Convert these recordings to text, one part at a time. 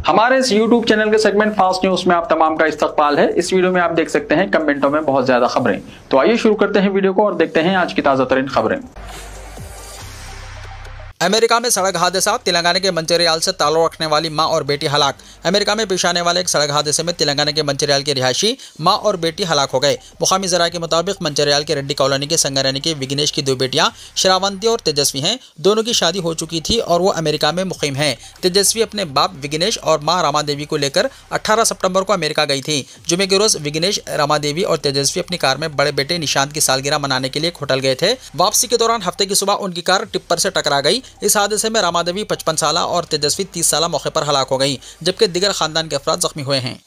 हमारे इस YouTube channel के सेगमेंट फास्ट न्यूज में आप तमाम का इस्तकबाल है। इस वीडियो में आप देख सकते हैं कमेंटों में बहुत ज्यादा खबरें। तो आइए शुरू करते हैं वीडियो को और देखते हैं आज की ताजा तरीन खबरें। अमेरिका में सड़क हादसा, तेलंगाना के मंचेरियाल से ताल्लुक रखने वाली मां और बेटी हलाक। अमेरिका में पेश आने वाले एक सड़क हादसे में तेलंगाना के मंचेरियाल के रिहायशी मां और बेटी हलाक हो गए। मुकामी जरा के मुताबिक मंचेरियाल के रेड्डी कॉलोनी के संगारेनी के विघ्नेश की दो बेटियां श्रावंती और तेजस्वी हैं। दोनों की शादी हो चुकी थी और वो अमेरिका में मुकीम हैं। तेजस्वी अपने बाप विघ्नेश और मां रमा देवी को लेकर 18 सितंबर को अमेरिका गई थी। जुमे के रोज विघ्नेश, रमा देवी और तेजस्वी अपनी कार में बड़े बेटे निशांत की सालगिरह मनाने के लिए एक होटल गए थे। वापसी के दौरान हफ्ते की सुबह उनकी कार टिप्पर से टकरा गई। इस हादसे में रमा देवी 55 साल और तेजस्वी 30 साल मौके पर हलाक हो गई, जबकि दिगर खानदान के अफराद जख्मी हुए हैं।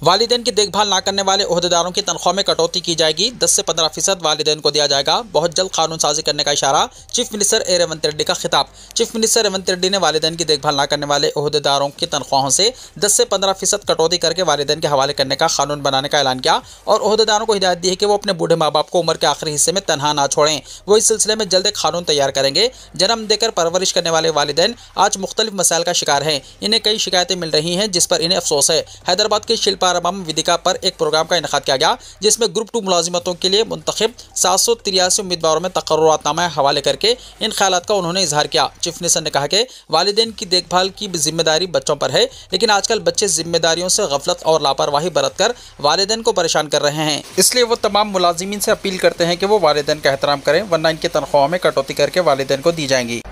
वालिदैन की देखभाल न करने वाले ओहदेदारों की तनख्वाह में कटौती की जाएगी। 10 से 15% वालिदैन को दिया जाएगा। बहुत जल्द कानून साजी करने का इशारा। Chief minister A Revanth Reddy का खिताब। चीफ मिनिस्टर रेवंत रेड्डी ने वालिदैन की देखभाल न करने वाले ओहदेदारों की तनख्वाहों से 10 से 15% कटौती करके वालिदैन के हवाले करने का कानून बनाने का ऐलान किया और ओहदेदारों को हिदायत दी है कि वो अपने बूढ़े माँ बाप को उम्र के आखिरी हिस्से में तनहा ना छोड़ें। वो इस सिलसिले में जल्द एक कानून तैयार करेंगे। जन्म देकर परवरिश करने वाले वालिदैन आज मुख्तलिफ मसाइल का शिकार हैं। इन्हें कई शिकायतें मिल रही हैं जिस पर इन्हें अफसोस है। हैदराबाद के शिल्पारामम वेदिका पर एक प्रोग्राम का इनेकाद किया गया जिसमें ग्रुप 2 मुलाजिमतों के लिए मुंतखब 783 उम्मीदवारों में तकर्रुरातनामा हवाले करके इन ख्यालात का उन्होंने इजहार किया। चीफ मिनिस्टर ने कहा कि वालिदैन की देखभाल की जिम्मेदारी बच्चों पर है, लेकिन आजकल बच्चे जिम्मेदारियों से गफलत और लापरवाही बरतकर वालिदैन को परेशान कर रहे हैं। इसलिए वो तमाम मुलाजिमीन से अपील करते हैं कि वो वालिदैन का एहतराम करें, वरना इनकी तनख्वाहों में कटौती करके वालिदैन को दी जाएंगी।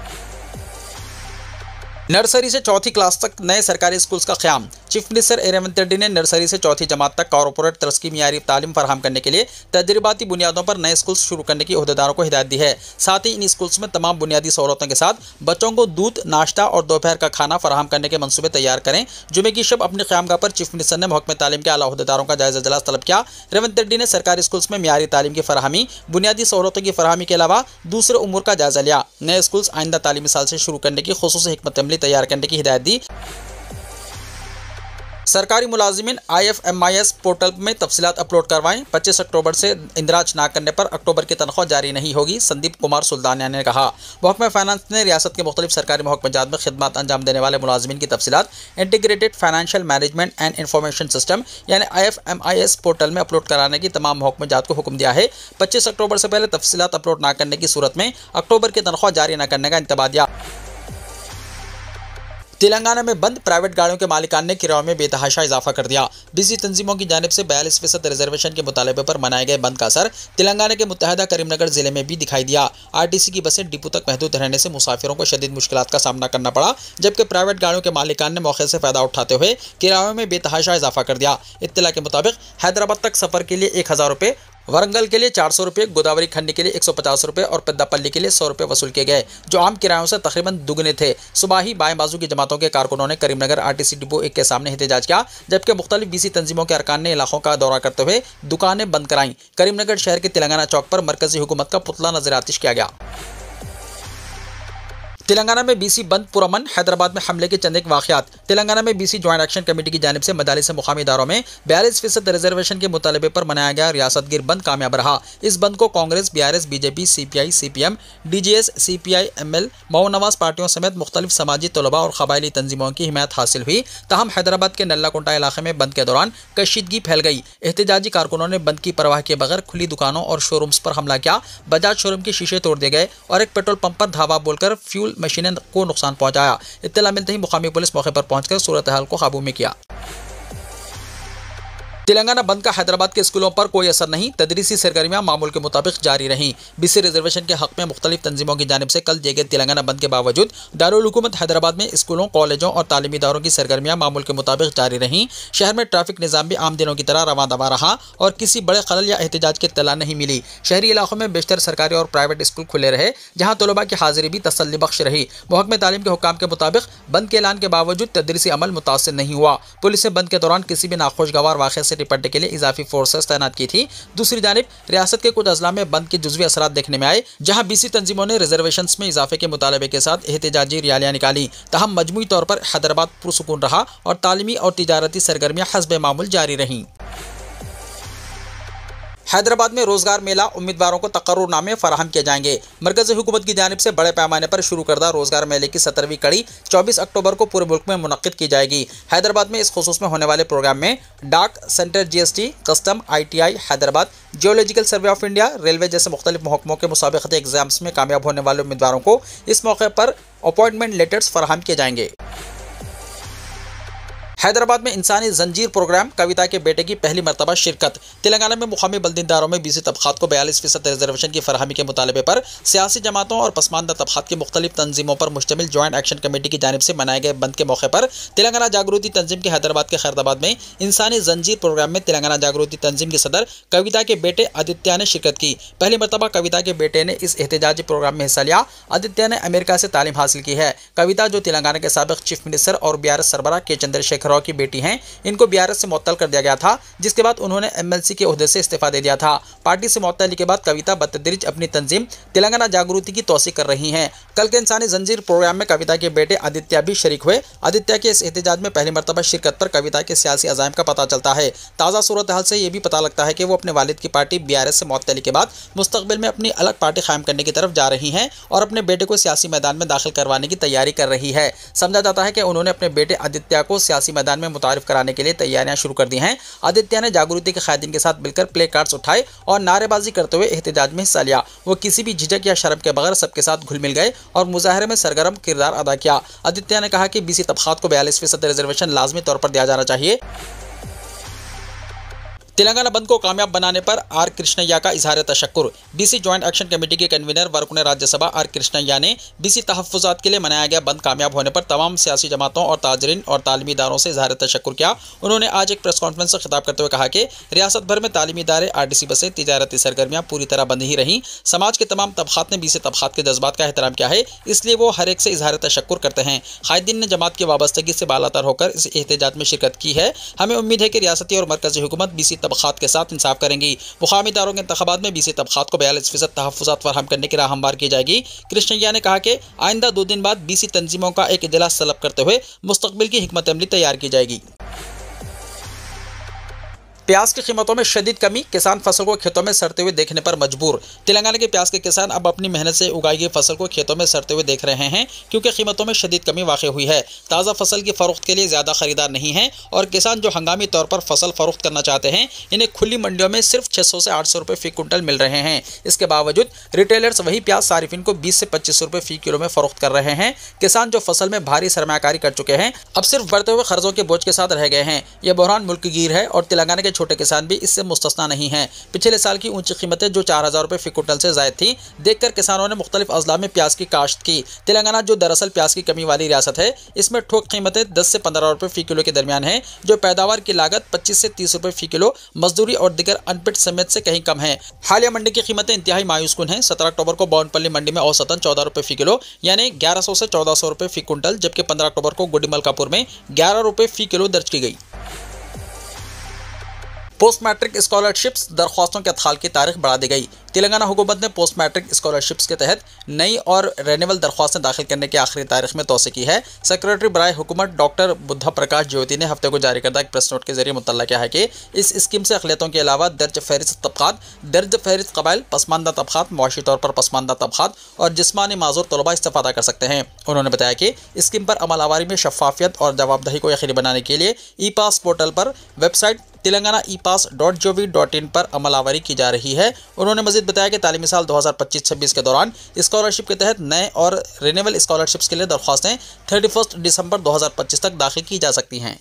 नर्सरी से चौथी क्लास तक नए सरकारी स्कूल्स का क़याम। Chief minister A Revanth Reddy ने नर्सरी से चौथी जमात तक कॉर्पोरेट तर्ज की मियारी तालीम फराहम करने के लिए तजरिबाती बुनियादों पर नए स्कूल्स शुरू करने की ओहदेदारों को हिदायत दी है। साथ ही इन स्कूल्स में तमाम बुनियादी सहूलतों के साथ बच्चों को दूध, नाश्ता और दोपहर का खाना फराहम करने के मनसूबे तैयार करें। जुमे की शब अपनी क़यामगाह पर चीफ मिनिस्टर ने महकमे तालीम के आला ओहदेदारों का जायजा इजलास तलब किया। रेवंत रेड्डी ने सरकारी स्कूल्स में मियारी तालीम की फराहमी, बुनियादी सहूलतों की फराहमी के अलावा दूसरे उमूर का जायजा लिया। नए स्कूल्स आइंदा तालीमी साल से शुरू करने की खुसूसी हिकमत अमली तैयार करने की हिदायत दी। सरकारी मुलाजिमीन IFMIS पोर्टल में तफसीलात अपलोड करवाएं। 25 अक्टूबर से इंदराज ना करने पर अक्टूबर की तनख्वाह जारी नहीं होगी, संदीप कुमार सुल्तानिया ने कहा। महकमा फाइनेंस ने रियासत के मुख्तलिफ सरकारी महकमात में खिदमत अंजाम देने वाले मुलाजिमीन की तफसीलात integrated financial management and information system यानी IFMIS पोर्टल में अपलोड कराने की तमाम महकमात को हुक्म दिया है। 25 अक्टूबर से पहले तफसीलात अपलोड न करने की सूरत में अक्टूबर की तनख्वाह जारी न करने का इंतबाह दिया। तेलंगाना में बंद प्राइवेट गाड़ियों के मालिकान ने किरायों में बेतहाशा इजाफा कर दिया। बीसी तंजीमों की जानिब से 42% रिजर्वेशन के मुतालबे पर मनाए गए बंद का असर तेलंगाना के मुत्तहदा करीमनगर जिले में भी दिखाई दिया। RTC की बसें डिपो तक महदूद रहने से मुसाफिरों को शदीद मुश्किलात का सामना करना पड़ा, जबकि प्राइवेट गाड़ियों के मालिकान ने मौके से फ़ायदा उठाते हुए किरायों में बेतहाशा इजाफा कर दिया। इत्तला के मुताबिक हैदराबाद तक सफ़र के लिए 1000 रुपये, वरंगल के लिए 400 रुपये, गोदावरी खंडी के लिए 150 रुपये और पेद्दापल्ली के लिए 100 रुपये वसूल किए गए, जो आम किरायों से तकरीबन दुगने थे। सुबह ही बाएं बाजू की जमातों के कारकुनों ने करीमनगर RTC डिपो 1 के सामने एहतजाज किया, जबकि मुख्तलिफ बीसी तंजीमों के अरकान ने इलाकों का दौरा करते हुए दुकानें बंद कराईं। करीमनगर शहर के तेलंगाना चौक पर मरकजी हुकूमत का पुतला नजर आतिश किया गया। तेलंगाना में बीसी बंद पुरअमन, हैदराबाद में हमले के चंद एक वाक़यात। तेलंगाना में बीसी ज्वाइंट एक्शन कमेटी की जानिब से मदारिस से मुकामी इदारों में 42% रिजर्वेशन के मुतालबे पर मनाया गया रियासत गिर बंद कामयाब रहा। इस बंद को Congress, BRS, BJP, CPI, CPM, DJS, CPI, ML, Mau Nawaz पार्टियों समेत मुख्तलिफ समाजी, तलबा और कबायली तंजीमों की हिमायत हासिल हुई। ताहम हैदराबाद के नल्लाकुंटा इलाके में बंद के दौरान कशीदगी फैल गई। एहतजाजी कारकुनों ने बंद की परवाह किए बगैर खुली दुकानों और शोरूम्स पर हमला किया। बजाज शोरूम के शीशे तोड़ दिए गए और एक पेट्रोल पंप पर धावा बोलकर फ्यूल मशीनें को नुकसान पहुंचाया। इत्तला मिलते ही मुकामी पुलिस मौके पर पहुंचकर सूरत हाल को काबू में किया। तेलंगाना बंद का हैदराबाद के स्कूलों पर कोई असर नहीं, तदरीसी सरगर्मियां मामूल के मुताबिक जारी रहीं। बीसी रिजर्वेशन के हक में मुख्तलिफ तंजीमों की जानिब से कल दिए गए तेलंगाना बंद के बावजूद दारुल हुकूमत हैदराबाद में स्कूलों, कॉलेजों और तालीमी इदारों की सरगर्मियां मामूल के मुताबिक जारी रहीं। शहर में ट्रैफिक निज़ाम भी आम दिनों की तरह रवां दवा रहा और किसी बड़े खलल या एहतजाज की इत्तला नहीं मिली। शहरी इलाकों में बेशतर सरकारी और प्राइवेट स्कूल खुले रहे, जहाँ तलबा की हाजिरी भी तसल्ली बख्श रही। महकमे तालीम के हुक्काम के मुताबिक बंद के ऐलान के बावजूद तदरीसी अमल मुतासिर नहीं हुआ। पुलिस ने बंद के दौरान किसी भी नाखुशगवार वाक़े से निपटने के लिए इजाफी फोर्सेस तैनात की थी। दूसरी जानिब रियासत के कुछ अजला में बंद के जुज़वी असरात देखने में आए, जहां बीसी तंजीमों ने रिजर्वेशंस में इजाफे के मुतालबे के साथ एहतजाजी रैलियां निकाली। तहम मजमूई तौर पर हैदराबाद पुरसुकून रहा और तालीमी और तिजारती सरगर्मियां हस्बे मामूल जारी रहीं। हैदराबाद में रोजगार मेला, उम्मीदवारों को तकर्रुरनामे फराहम किए जाएंगे। मरकजी हुकूमत की जानिब से बड़े पैमाने पर शुरू करदा रोजगार मेले की 17वीं कड़ी 24 अक्टूबर को पूरे मुल्क में मुनक्किद की जाएगी। हैदराबाद में इस खुसूस में होने वाले प्रोग्राम में डाक, centre GST, custom, ITI Hyderabad, geological survey of India, railway जैसे मुख्तलिफ महकमों के मुसाबिकती एग्जाम्स में कामयाब होने वाले उम्मीदवारों को इस मौके पर अपॉइंटमेंट लेटर्स फराहम किए जाएंगे। हैदराबाद में इंसानी जंजीर प्रोग्राम, कविता के बेटे की पहली मरतबा शिरकत। तेलंगाना में मुकामी बल्दिदारों में BC तबकात को 42% रिजर्वेशन की फरहमी के मुतालबे पर सियासी जमातों और पसमानदा तबकात की मुख्तलिफ तंजीमों पर मुश्तमिल जॉइंट एक्शन कमेटी की जानिब से मनाए गए बंद के मौके पर तेलंगाना जागृति तंजीम के हैदराबाद के खैरदाबाद में इंसानी जंजीर प्रोग्राम में तेलंगाना जागृति तंजीम की सदर कविता के बेटे आदित्य ने शिरकत की। पहली मरतबा कविता के बेटे ने इस एहतजाजी प्रोग्राम में हिस्सा लिया। आदित्य ने अमेरिका से तालीम हासिल की है। कविता, जो तेलंगाना के साबिक चीफ मिनिस्टर और BRS सरबराह के चंद्रशेखर राव की बेटी हैं, इनको BRS से मुअत्तल कर दिया गया था, जिसके बाद उन्होंने MLC के ओहदे से इस्तीफा दे दिया था। पार्टी से मुअत्तली के बाद कविता बतदरीज अपनी तंजीम तेलंगाना जागृति की तौसीक कर रही हैं। कल के इंसानी जंजीर प्रोग्राम में कविता के बेटे आदित्य भी शरीक हुए। आदित्य के इस एहतजाज में पहली मरतबा शिरकत पर कविता के सियासी अज़ाइम का पता चलता है। ताज़ा सूरत हाल से ये भी पता लगता है कि वो अपने वालिद की पार्टी BRS से मुअत्तली के बाद मुस्तकबिल में अपनी अलग पार्टी कायम करने की तरफ जा रही हैं और अपने बेटे को सियासी मैदान में दाखिल करवाने की तैयारी कर रही है। समझा जाता है कि उन्होंने अपने बेटे आदित्य को सियासी मैदान में मुतारिफ कराने के लिए तैयारियां शुरू कर दी हैं। आदित्य ने जागृति के कायदीन के साथ मिलकर प्ले कार्ड्स उठाए और नारेबाजी करते हुए एहतजाज में हिस्सा लिया। वो किसी भी झिझक या शर्म के बगैर सबके साथ घुल मिल गए और मुजाहरे में सरगर्म किरदार अदा किया। आदित्य ने कहा कि BC तबकात को 42% रिजर्वेशन लाजमी तौर पर दिया जाना चाहिए। तेलंगाना बंद को कामयाब बनाने पर R कृष्णय्या का इजहार तशक्कुर। BC जॉइंट एक्शन कमेटी के कन्वीनर वरकुन राज्यसभा R कृष्णय्या ने BC तहफ़्फ़ुज़ात के लिए मनाया गया बंद कामयाब होने पर तमाम सियासी जमातों और ताजरीन और तालीमी इदारों से इजहार तशक्कुर किया। उन्होंने आज एक प्रेस कॉन्फ्रेंस से खिताब करते हुए कहा कि रियासत भर में तालीमी इदारे, RTC बसें, तिजारती सरगर्मियाँ पूरी तरह बंद ही रहीं। समाज के तमाम तबकात ने BC तबकात के जज्बात का एहतराम किया है, इसलिए वो हर एक से इजहार तशक्कुर करते हैं। कायदीन ने जमात की वाबस्तगी से बालातर होकर इस एहतजाज में शिरकत की है। हमें उम्मीद है कि रियासती और मरकजी हुकूमत BC तबकात के साथ इंसाफ करेंगी। मुकामी इदारों के इंतखाबात में BC तबकात को 42% तहफ़्फ़ुज़ात फराहम करने की राह हमवार की जाएगी। कृष्णय्या ने कहा कि आइंदा 2 दिन बाद BC तंजीमों का एक इजलास तलब करते हुए मुस्तकबिल की हिकमत अमली तैयार की जाएगी। प्याज की कीमतों में शदीद कमी, किसान फसल को खेतों में सड़ते हुए देखने पर मजबूर। तेलंगाना के प्याज के किसान अब अपनी मेहनत से उगाई गई फसल को खेतों में सड़ते हुए देख रहे हैं, क्योंकि कीमतों में शदीद कमी वाक़ हुई है। ताज़ा फसल की फरोख्त के लिए ज़्यादा खरीदार नहीं है और किसान जो हंगामी तौर पर फसल फरोख्त करना चाहते हैं, इन्हें खुली मंडियों में सिर्फ 600 से 800 रुपये फ़ी कुंटल मिल रहे हैं। इसके बावजूद रिटेलर्स वही प्याज सारिफिन को 20 से 25 रुपये फ़ी किलो में फरोख्त कर रहे हैं। किसान जो फसल में भारी सरमायाकारी कर चुके हैं, अब सिर्फ बढ़ते हुए कर्जों के बोझ के साथ रह गए हैं। यह बहरान मुल्कगीर है और तेलंगाना के छोटे किसान भी इससे मुस्तस्ना नहीं है। पिछले साल की ऊंची कीमतें जो 4000 रुपये फ़ी कुंटल से ज़ायद थी, देखकर किसानों ने मुख्तलिफ अजला में प्याज की काश्त की। तेलंगाना जो दरअसल प्याज की कमी वाली रियासत है, इसमें ठोक कीमतें 10 से 15 रुपये फ़ी किलो के दरमियान है, जो पैदावार की लागत 25 से 30 रुपये फ़ी किलो, मजदूरी और दिगर अनपिट समेत से कहीं कम है। हालिया मंडी की कीमतें इंतहाई मायूसकुन हैं। 17 अक्टूबर को बोनपल्ली मंडी में औसतन 14 रुपये फ़ी किलो यानी 1100 से 1400 रुपये फ़ी कुंटल, जबकि 15 अक्टूबर को गुडिमलकापुर में 11 रुपये फ़ी किलो दर्ज की गई। पोस्ट मैट्रिक स्कॉलरशिप्स दरख्वास्तों के अदखाल की तारीख बढ़ा दी गई। तेलंगाना हुकूमत ने पोस्ट मैट्रिक स्कॉलरशिप्स के तहत नई और रेन्यूअल दरख्वास्तें दाखिल करने की आखिरी तारीख में तोसी की है। सेक्रेटरी बराए हुकूमत डॉक्टर बुद्धा प्रकाश ज्योति ने हफ्ते को जारी करदा एक प्रेस नोट के जरिए मुतल्ला किया है कि इस स्कीम से अक़लियतों के अलावा दर्ज फहरिस्त तबकात, दर्ज फहरिस्त कबाइल, पसमानदा तबकात, मुआशी तौर पर पसमानदा तबकात और जिस्मानी माजूर तलबा इस्तेफादा कर सकते हैं। उन्होंने बताया कि स्कीम पर अमल आवारी में शफाफियत और जवाबदही को यकीनी बनाने के लिए ई-पास पोर्टल पर वेबसाइट तेलंगाना epass.gov.in पर अमल आवारी की जा रही है। उन्होंने मजीद बताया कि तालीमी साल 2025-26 के दौरान स्कॉलरशिप के तहत नए और रिन्यूअल स्कॉलरशिप्स के लिए दरख्वास्तें 31 दिसंबर 2025 तक दाखिल की जा सकती हैं।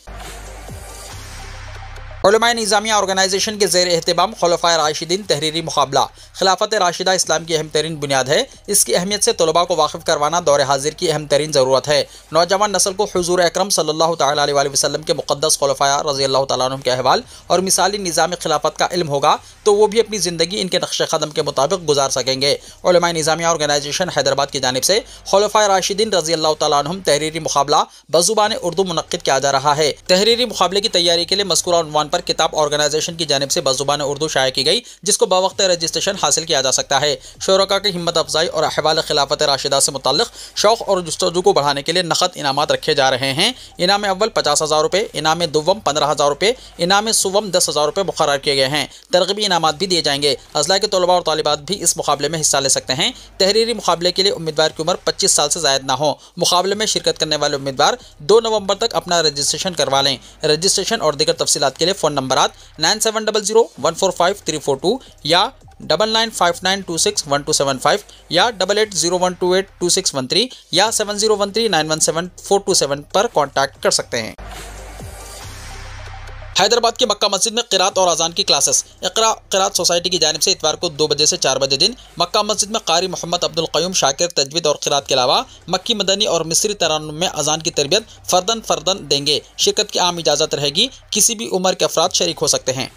उलमाए निज़ामिया ऑर्गेनाइजेशन के ज़ेर एहतमाम खुलफ़ाए राशिदीन तहरीरी मुकाबला। खिलाफत राशिदा इस्लाम की अहम तरीन बुनियाद है। इसकी अहमियत से तलबा को वाकिफ़ करवाना दौर हाजिर की अहम तरीन ज़रूरत है। नौजवान नस्ल को हुज़ूर अकरम सल्लल्लाहु तआला अलैहि वसल्लम के मुक़द्दस खुलफ़ाए रज़ियल्लाहु तआला अन्हुम के अहवाल और मिसाली निज़ाम खिलाफत का इल्म होगा तो वो भी अपनी ज़िंदगी इनके नक्श क़दम के मुताबिक गुजार सकेंगे। उलमाए निज़ामिया ऑर्गेनाइजेशन हैदराबाद की जानिब से खुलफ़ाए राशिदीन रज़ियल्लाहु तआला अन्हुम तहरीरी मुकाबला बज़ुबान उर्दू मुनक्किद किया जा रहा है। तहरीरी मुकाबले की तैयारी के लिए मज़कूरा उन्वान पर किताब ऑर्गेनाइजेशन की जानिब से बज़ुबान उर्दू शाया की गई, जिसको बवक्त रजिस्ट्रेशन हासिल किया जा सकता है। शुरका की हिम्मत अफजाई और अहवाल खिलाफत राशिदा से मुताल्लिक़ शौक़ और जुस्तजू को बढ़ाने के लिए नक़द इनामात रखे जा रहे हैं। इनाम अव्वल 50,000 रुपये, इनाम दुव्वम 15,000 रुपये, इनाम सुवम 10,000 रुपये मुक़र्रर किए गए हैं। तरग़ीबी इनामात भी दिए जाएंगे। अज़ला के तलबा और तालिबात भी इस मुकाबले में हिस्सा ले सकते हैं। तहरीरी मुकाबले के लिए उम्मीदवार की उम्र 25 साल से ज़ायद ना हो। मुकाबले में शिरकत करने वाले उम्मीदवार 2 नवंबर तक अपना रजिस्ट्रेशन करवा लें। रजिस्ट्रेशन और दीगर तफसीलात के लिए फ़ोन नंबरात 9700145342 या 9959261275 या 8801282613 या 7013917427 पर कॉन्टैक्ट कर सकते हैं। हैदराबाद की मक्का मस्जिद में क़िरात और अजान की क्लासेस। इक़रा क़िरात सोसाइटी की जानिब से इतवार को 2 बजे से 4 बजे दिन मक्का मस्जिद में कारी मोहम्मद अब्दुल क़य्यूम शाकिर तजवीद और क़िरात के अलावा मक्की मदनी और मिस्री तरानुम में अजान की तरबियत फ़र्दन देंगे। शिरकत की आम इजाज़त रहेगी। किसी भी उम्र के अफराद शरीक हो सकते हैं।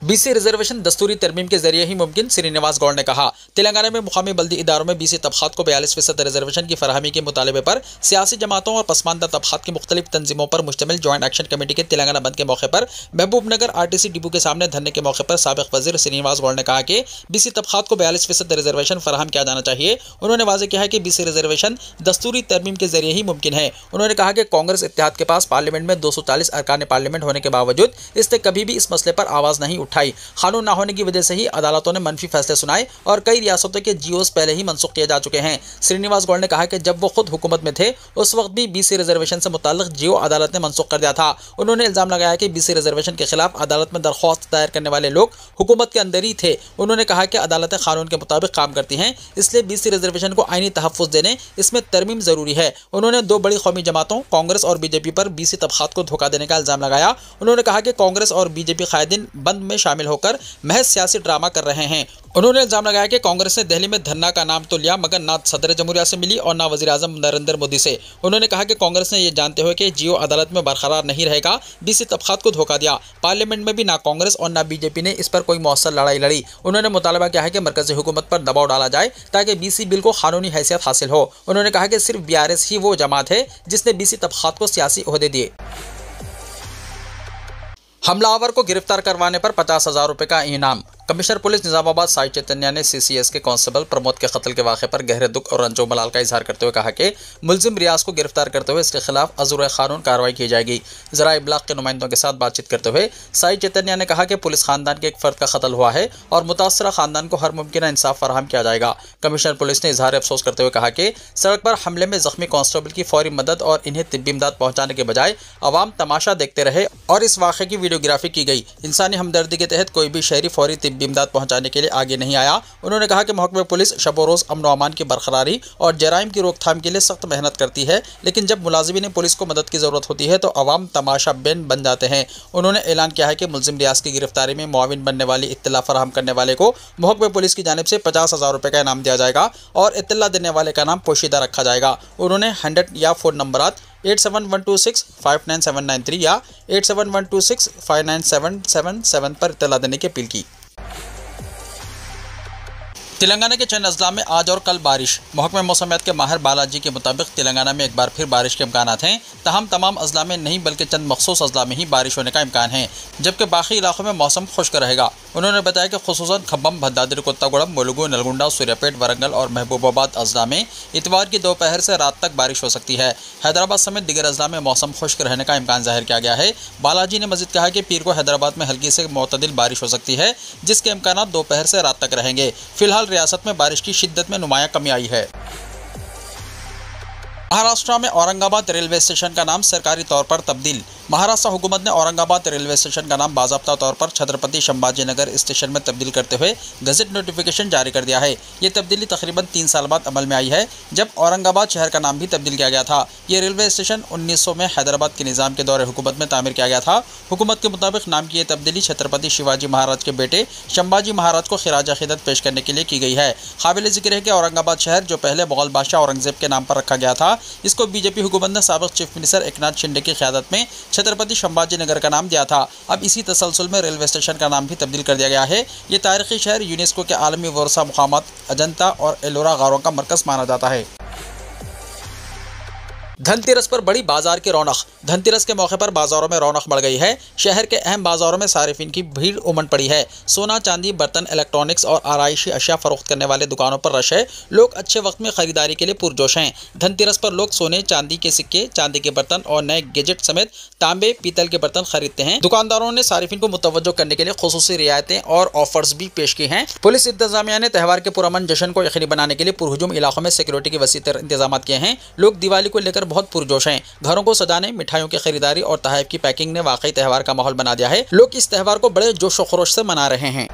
BC रिजर्वेशन दस्तूरी तरमीम के जरिए ही मुमकिन, श्रीनिवास गौड़ ने कहा। तेलंगाना में मुकामी बल्दी इदारों में BC तबक़ात को 42% रिजर्वेशन की फराहमी के मुतालबे पर सियासी जमातों और पसमानदा तबक़ात की मुख्तलिफ तंजीमों पर मुश्तमिल जॉइंट एक्शन कमेटी के तेलंगाना बंद के मौके पर महबूबनगर RTC डिपो के सामने धरने के मौके पर साबिक़ वज़ीर श्रीनिवास गौड़ ने कहा कि BC तबक़ात को 42% रिजर्वेशन फराहम किया जाना चाहिए। उन्होंने वाज़ेह किया है कि BC रिजर्वेशन दस्तूरी तरमीम के जरिए ही मुमकिन है। उन्होंने कहा कि कांग्रेस इत्तेहाद के पास पार्लियामेंट में 240 अरकान पार्लियामेंट होने के बावजूद इसने कभी भी इस मसले पर आवाज़ नहीं उठाई। कानून ना होने की वजह से ही अदालतों ने मनफी फैसले सुनाए और कई रियासतों के GOs पहले ही मनसूख किए जा चुके हैं। श्रीनिवास गौड़ ने कहा कि जब वो खुद हुकूमत में थे उस वक्त भी BC रिजर्वेशन से मुताल्लिक GO अदालत ने मनसूख कर दिया था। उन्होंने इल्ज़ाम लगाया कि BC रिजर्वेशन के खिलाफ अदालत में दरख्वास्त दायर करने वाले लोग हुकूमत के अंदर ही थे। उन्होंने कहा कि अदालतें कानून के मुताबिक काम करती हैं, इसलिए BC रिजर्वेशन को आईनी तहफ़्फ़ुज़ देने इसमें तरमीम ज़रूरी है। उन्होंने 2 बड़ी कौमी जमातों कांग्रेस और BJP पर BC तबक़ात को धोखा देने का इल्ज़ाम लगाया। उन्होंने कहा कि कांग्रेस और BJP कायदीन बंद में शामिल होकर महज सियासी ड्रामा कर रहे हैं। उन्होंने इल्ज़ाम लगाया कि कांग्रेस ने दिल्ली में धरना का नाम तो लिया मगर ना सदर जमहूरिया से मिली और ना वज़ीर आज़म नरेंद्र मोदी से। उन्होंने कहा कि कांग्रेस ने यह जानते हुए कि GO अदालत में बरकरार नहीं रहेगा BC तबक़ात को धोखा दिया। पार्लियामेंट में भी ना कांग्रेस और ना BJP ने इस पर कोई मौसर लड़ाई लड़ी। उन्होंने मुतालबा किया है कि मरकज़ी हुकूमत पर दबाव डाला जाए ताकि BC बिल को कानूनी हैसियत हासिल हो। उन्होंने कहा कि सिर्फ BRS ही वो जमात है जिसने BC तबक़ात को सियासी ओहदे दिए। हमलावर को गिरफ्तार करवाने पर 50,000 रुपये का इनाम। कमिश्नर पुलिस निजामाबाद साई चैतन्य ने CCS के कांस्टेबल प्रमोद के कत्ल के वाक़े पर गहरे दुख और रंजो मलाल का इजहार करते हुए कहा कि मुलजिम रियाज को गिरफ्तार करते हुए इसके खिलाफ अज़ुर कानून कार्रवाई की जाएगी। ज़रा इब्लाग के नुमाइंदों के साथ बातचीत करते हुए साई चैतन्य ने कहा कि पुलिस खानदान के एक फ़र्द का कत्ल हुआ है और मुतासरा खानदान को हर मुमकिन इंसाफ फराहम किया जाएगा। कमिश्नर पुलिस ने इजहार अफसोस करते हुए कहा कि सड़क पर हमले में जख्मी कांस्टेबल की फौरी मदद और इन्हें तिब्बी इमदाद पहुँचाने के बजाय अवाम तमाशा देखते रहे और इस वाक़े की वीडियोग्राफी की गई। इंसानी हमदर्दी के तहत कोई भी शहरी फौरी तिब्बी इमदाद पहुँचाने के लिए आगे नहीं आया। उन्होंने कहा कि महकमे पुलिस शबो रोज़ अमन व अमान की बरकरारी और जराइम की रोकथाम के लिए सख्त मेहनत करती है, लेकिन जब मुलाजिमीन पुलिस को मदद की ज़रूरत होती है तो अवाम तमाशा बिन बन जाते हैं। उन्होंने ऐलान किया है कि मुलजिम रियाज की गिरफ्तारी में मुआविन बनने वाली इत्तला फराहम करने वाले को महकमे पुलिस की जानिब से 50,000 रुपये का इनाम दिया जाएगा और इत्तला देने वाले का नाम पोशीदा रखा जाएगा। उन्होंने 100 या फ़ोन नंबरात 8712659793 या 8712659777 पर इत्तला देने की अपील की। तेलंगाना के चंद अजला में आज और कल बारिश। महकमे मौसमियात के माहिर बालाजी के मुताबिक तेलंगाना में एक बार फिर बारिश के इम्कान हैं। तहम तमाम अजला में नहीं बल्कि चंद मखसूस अजला में ही बारिश होने का इम्कान है, जबकि बाकी इलाकों में मौसम खुश्क रहेगा। उन्होंने बताया कि खुसूसन खम्बम, भद्दादरी, कोत्तागुड़म, मुलुगु, नलगुंडा, सूर्यापेट, वरंगल और महबूबाबाद अजला में इतवार की दोपहर से रात तक बारिश हो सकती है। हैदराबाद समेत दिगर अजला में मौसम खुश्क रहने का इम्कान जाहिर किया गया है। बालाजी ने मज़ीद कहा कि पीर को हैदराबाद में हल्की से मोतदिल बारिश हो सकती है, जिसके इम्कान दोपहर से रात तक रहेंगे। फिलहाल रियासत में बारिश की शिद्दत में नुमाया कमी आई है। महाराष्ट्र में औरंगाबाद रेलवे स्टेशन का नाम सरकारी तौर पर तब्दील। महाराष्ट्र हुकूमत ने औरंगाबाद रेलवे स्टेशन का नाम बाज़ाब्ता तौर पर छत्रपति संभाजी नगर स्टेशन में तब्दील करते हुए गज़ट नोटिफिकेशन जारी कर दिया है। ये तब्दीली तकरीबन 3 साल बाद अमल में आई है, जब औरंगाबाद शहर का नाम भी तब्दील किया गया था। ये रेलवे स्टेशन 1900 में हैदराबाद के निज़ाम के दौरे हुकूमत में तामीर किया गया था। हुकूमत के मुताबिक नाम की यह तब्दीली छत्रपति शिवाजी महाराज के बेटे संभाजी महाराज को खिराज अक़ीदत पेश करने के लिए की गई है। काबिल ज़िक्र है कि औरंगाबाद शहर, जो पहले मुग़ल बादशाह औरंगज़ेब के नाम पर रखा गया था, इसको BJP हुकूमत ने साबिक़ चीफ मिनिस्टर एकनाथ शिंदे की क़यादत में छत्रपति संभाजी नगर का नाम दिया था। अब इसी तसलसल में रेलवे स्टेशन का नाम भी तब्दील कर दिया गया है। ये तारीख़ी शहर यूनेस्को के आलमी वर्सा मुक़ामात अजंता और एलोरा गारों का मरकज़ माना जाता है। धनतेरस पर बड़ी बाजार की रौनक। धनतेरस के मौके पर बाजारों में रौनक बढ़ गई है। शहर के अहम बाजारों में सारिफिन की भीड़ उमड़ पड़ी है। सोना, चांदी, बर्तन, इलेक्ट्रॉनिक्स और आराइशी अशिया फरोख्त करने वाले दुकानों पर रश है। लोग अच्छे वक्त में खरीदारी के लिए पुरजोश हैं। धनतेरस पर लोग सोने, चांदी के सिक्के, चांदी के बर्तन और नए गैजेट समेत तांबे, पीतल के बर्तन खरीदते हैं। दुकानदारों ने सारिफिन को मुतवज्जो करने के लिए खुसूसी रियायतें और ऑफर्स भी पेश की हैं। पुलिस इंतजामिया ने त्यौहार के पुरअमन जश्न को यकीनी बनाने के लिए पुरहुजूम इलाकों में सिक्योरिटी के वसी तर इंतजाम किए हैं। लोग दिवाली को लेकर बहुत पुरजोश हैं। घरों को सजाने, मिठाइयों की खरीदारी और तहफ़ की पैकिंग ने वाकई त्यौहार का माहौल बना दिया है। लोग इस त्यौहार को बड़े जोश व खरोश से मना रहे हैं।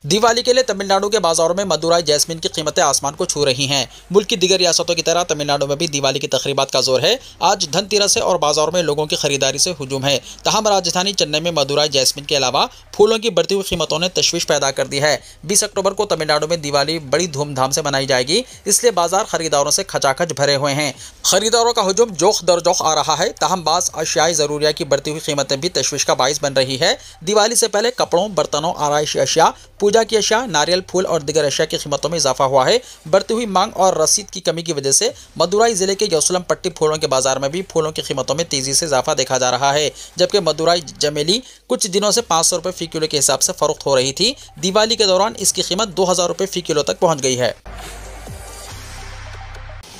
दिवाली के लिए तमिलनाडु के बाजारों में मदुराई जैस्मिन की कीमतें आसमान को छू रही हैं। मुल्क की दीगर रियासतों की तरह तमिलनाडु में भी दिवाली की तकरीबात का जोर है। आज धनतेरस है और बाजारों में लोगों की खरीदारी से हुजूम है। तहम राजधानी चेन्नई में मदुराई जैस्मिन के अलावा फूलों की बढ़ती हुई कीमतों ने तशवीश पैदा कर दी है। 20 अक्टूबर को तमिलनाडु में दिवाली बड़ी धूमधाम से मनाई जाएगी, इसलिए बाजार खरीदारों से खचाखच भरे हुए हैं। खरीदारों का हुजूम जोख दर जोख आ रहा है। तहम बाज़ अशियाई ज़रूरिया की बढ़ती हुई कीमतें भी तशवीश का बाइस बन रही है। दिवाली से पहले कपड़ों, बर्तनों, आराइशी अशिया, पूजा की अशिया, नारियल, फूल और दिगर अशिया की कीमतों में इजाफा हुआ है। बढ़ती हुई मांग और रसीद की कमी की वजह से मदुराई जिले के यौसलम पट्टी फूलों के बाजार में भी फूलों की कीमतों में तेजी से इजाफा देखा जा रहा है। जबकि मदुराई चमेली कुछ दिनों से 500 रुपये फी किलो के हिसाब से फरोख्त हो रही थी। दिवाली के दौरान इसकी कीमत 2000 रुपये फी किलो तक पहुंच गई है।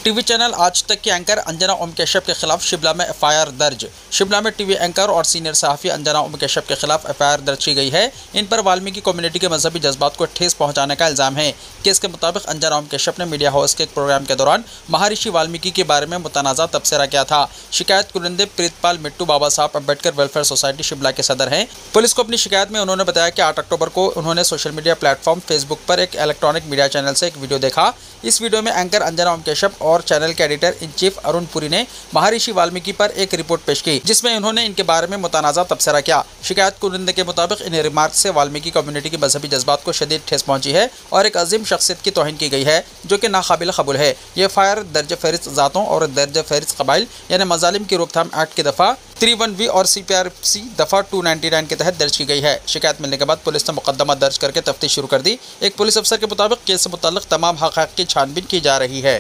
टीवी चैनल आज तक की एंकर अंजना ओम कश्यप के खिलाफ शिमला में एफआईआर दर्ज। शिमला में टीवी एंकर और सीनियर सहाफ़ी अंजना ओम कश्यप के खिलाफ एफआईआर दर्ज की गई है। इन पर वाल्मीकि कम्युनिटी के मजहबी जज्बात को ठेस पहुंचाने का इल्ज़ाम है। केस के मुताबिक अंजना ओम कश्यप ने मीडिया हाउस के एक प्रोग्राम के दौरान महर्षि वाल्मीकि के बारे में मुतनाज़ा तबसरा किया था। शिकायत कुरिंदे प्रीतपाल मिट्टू बाबा साहब अम्बेडकर वेलफेयर सोसाइटी शिमला के सदर हैं। पुलिस को अपनी शिकायत में उन्होंने बताया कि 8 अक्टूबर को उन्होंने सोशल मीडिया प्लेटफॉर्म फेसबुक पर एक इलेक्ट्रॉनिक मीडिया चैनल से एक वीडियो देखा। इस वीडियो में एंकर अंजना ओम कश्यप और चैनल के editor in chief Arun Puri ने महर्षि वाल्मीकि पर एक रिपोर्ट पेश की, जिसमें उन्होंने इनके बारे में मुतनाज़ा तबसरा किया। शिकायत कुरिंदे के मुताबिक इन रिमार्क से वाल्मीकि कम्युनिटी की मजहबी जज्बात को शदीद ठेस पहुंची है और एक अजीम शख्सियत की तौहीन की गई है, जो कि नाकाबिल कबूल है। ये एफआईआर दर्ज फहरिस्त ज़ातों और दर्ज फहरिस्त कबाइल यानी मजालिम की रोकथाम एक्ट की दफ़ा 31V और CPRC दफ़ा 299 के तहत दर्ज की गई है। शिकायत मिलने के बाद पुलिस ने मुकदमा दर्ज करके तफ्तीश शुरू कर दी। एक पुलिस अफसर के मुताबिक केस से मुताल्लिक़ तमाम हक़ाइक़ की छानबीन की जा रही है।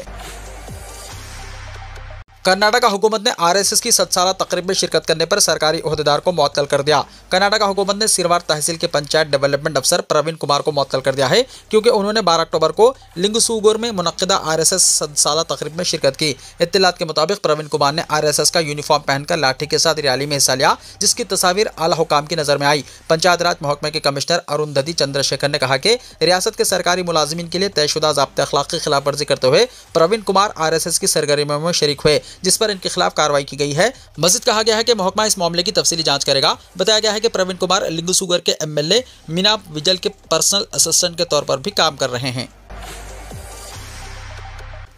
कर्नाटक हुकूमत ने आरएसएस की 7 साला तकरीब में शिरकत करने पर सरकारी ओहदेदार को मुअत्तल कर दिया। कर्नाटक हुकूमत ने सिरवार तहसील के पंचायत डेवलपमेंट अफसर प्रवीण कुमार को मुअत्तल कर दिया है, क्योंकि उन्होंने 12 अक्टूबर को लिंगसूगुर में मुनक्किदा आरएसएस 7 साला तकरीब में शिरकत की। इत्तलात के मुताबिक प्रवीण कुमार ने आरएसएस का यूनिफॉर्म पहनकर लाठी के साथ रैली में हिस्सा लिया, जिसकी तस्वीर आला हुकाम की नजर में आई। पंचायत राज महकमे के कमिश्नर अरुंधति चंद्रशेखर ने कहा कि रियासत के सरकारी मुलाजिमीन के लिए तयशुदा ज़ाब्ते अखलाक की खिलाफवर्जी करते हुए प्रवीण कुमार आरएसएस की सरगर्मियों में शरीक हुए, जिस पर इनके खिलाफ कार्रवाई की गई है। मजीद कहा गया है कि महकमा इस मामले की तफसीली जांच करेगा। बताया गया है कि प्रवीण कुमार लिंगसूगर के एमएलए मीना विजल के पर्सनल असिस्टेंट के तौर पर भी काम कर रहे हैं।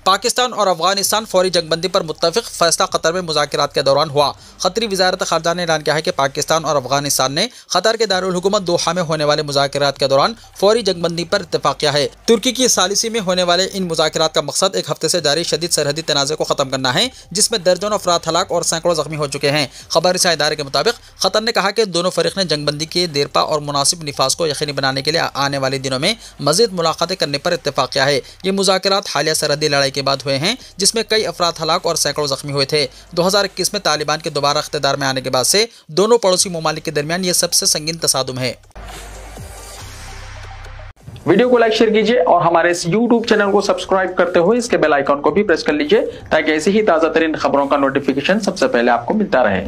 पाकिस्तान और अफगानिस्तान फौरी जंगबंदी पर मुत्तफिक, फैसला कतर में मुज़ाकरात के दौरान हुआ। क़तरी वज़ारत ख़ारजा ने ऐलान किया है कि पाकिस्तान और अफगानिस्तान ने क़तर के दारुल हुकूमत दोहा में होने वाले मुज़ाकरात के दौरान फौरी जंगबंदी पर इत्तफ़ाक़ किया है। तुर्की की सालिसी में होने वाले इन मुज़ाकरात का मकसद एक हफ्ते से जारी शदीद सरहदी तनाज़े को ख़त्म करना है, जिसमें दर्जनों अफराद हलाक और सैकड़ों ज़ख्मी हो चुके हैं। खबर रसाई इदारे के मुताबिक क़तर ने कहा कि दोनों फरीक ने जंगबंदी के देरपा और मुनासिब निफाज को यकीनी बनाने के लिए आने वाले दिनों में मज़ीद मुलाक़ातें करने पर इत्तफ़ाक़ किया है। ये मुज़ाकरात हालिया सरहदी लड़ाई के बाद हुए हैं, जिसमें कई अफराद हलाक और सैकड़ों जख्मी हुए थे। 2021 में तालिबान के दोबारा इख्तिदार में आने के बाद से दोनों पड़ोसी ममालिक के दरमियान ये सबसे संगीन तसादुम है। वीडियो को लाइक शेयर कीजिए और हमारे इस YouTube चैनल को सब्सक्राइब करते हुए इसके बेल आइकॉन को भी प्रेस कर लीजिए, ताकि ऐसी ही ताज़ा तरीन खबरों का नोटिफिकेशन सबसे पहले आपको मिलता रहे।